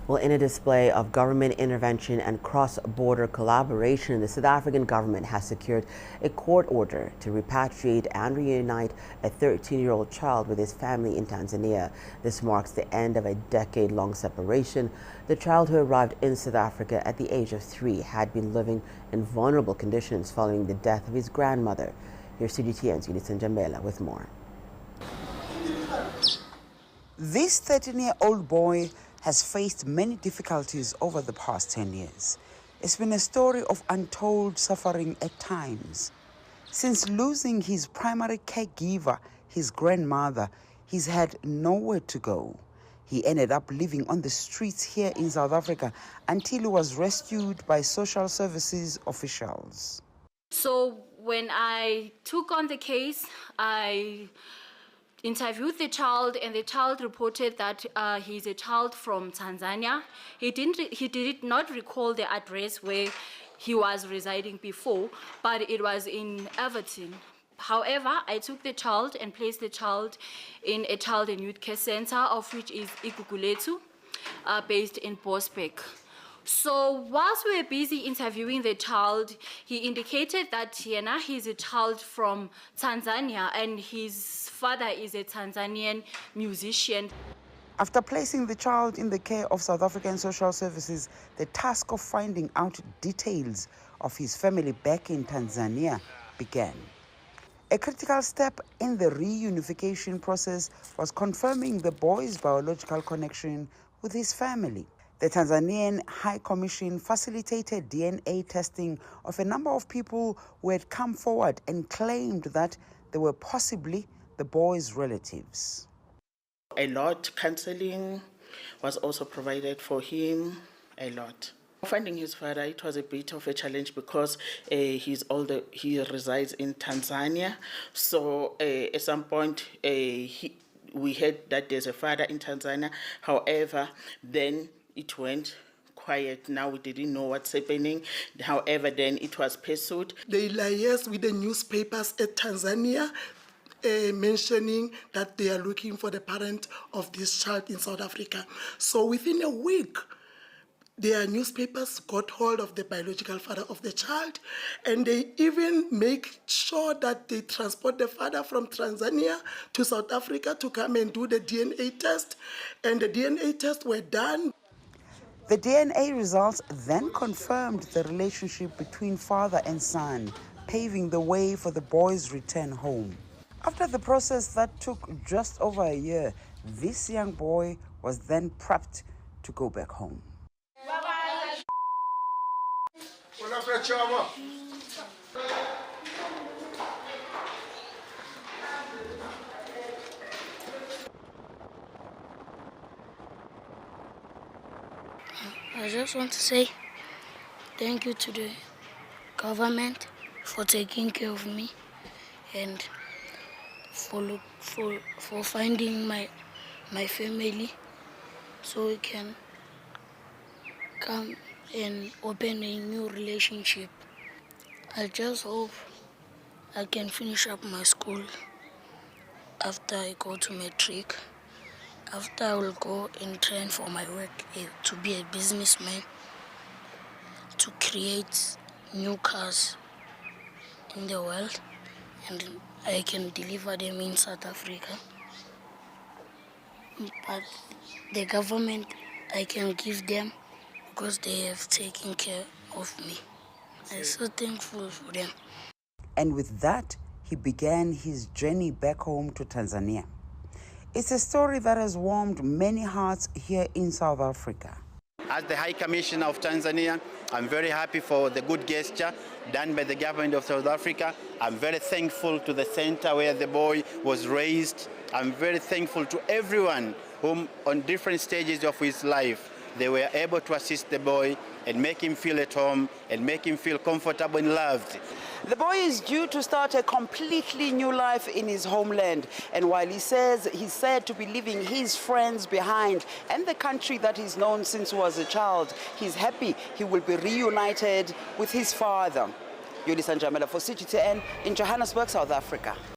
Well, in a display of government intervention and cross-border collaboration, the South African government has secured a court order to repatriate and reunite a 13-year-old child with his family in Tanzania. This marks the end of a decade-long separation. The child, who arrived in South Africa at the age of 3, had been living in vulnerable conditions following the death of his grandmother. Here's CGTN's Unison Jambela with more. This 13-year-old boy has faced many difficulties over the past 10 years. It's been a story of untold suffering at times. Since losing his primary caregiver, his grandmother, he's had nowhere to go. He ended up living on the streets here in South Africa until he was rescued by social services officials. So when I took on the case, I interviewed the child, and the child reported that he's a child from Tanzania. He did not recall the address where he was residing before, but it was in Everton. However, I took the child and placed the child in a child and youth care center, of which is Iguguletu, based in Bosbeck. So whilst we were busy interviewing the child, he indicated that he's a child from Tanzania and his father is a Tanzanian musician. After placing the child in the care of South African Social Services, the task of finding out details of his family back in Tanzania began. A critical step in the reunification process was confirming the boy's biological connection with his family. The Tanzanian High Commission facilitated DNA testing of a number of people who had come forward and claimed that they were possibly the boy's relatives. A lot counseling was also provided for him, a lot. Finding his father, it was a bit of a challenge because he's older. He resides in Tanzania. So at some point, we heard that there's a father in Tanzania. However, then it went quiet. Now we didn't know what's happening. However, then it was pursued. They liaised with the newspapers at Tanzania, mentioning that they are looking for the parent of this child in South Africa. So within a week, their newspapers got hold of the biological father of the child, and they even make sure that they transport the father from Tanzania to South Africa to come and do the DNA test. And the DNA tests were done. The DNA results then confirmed the relationship between father and son, paving the way for the boy's return home. After the process that took just over a year, this young boy was then prepped to go back home. I just want to say thank you to the government for taking care of me and for finding my family so we can come and open a new relationship. I just hope I can finish up my school after I go to matric. After I will go and train for my work to be a businessman, to create new cars in the world, and I can deliver them in South Africa. But the government, I can give them because they have taken care of me. I'm so thankful for them. And with that, he began his journey back home to Tanzania. It's a story that has warmed many hearts here in South Africa. As the High Commissioner of Tanzania, I'm very happy for the good gesture done by the government of South Africa. I'm very thankful to the center where the boy was raised. I'm very thankful to everyone whom on different stages of his life, they were able to assist the boy and make him feel at home and make him feel comfortable and loved. The boy is due to start a completely new life in his homeland. And while he says he's sad to be leaving his friends behind and the country that he's known since he was a child, he's happy he will be reunited with his father. Unison Jambela for CGTN in Johannesburg, South Africa.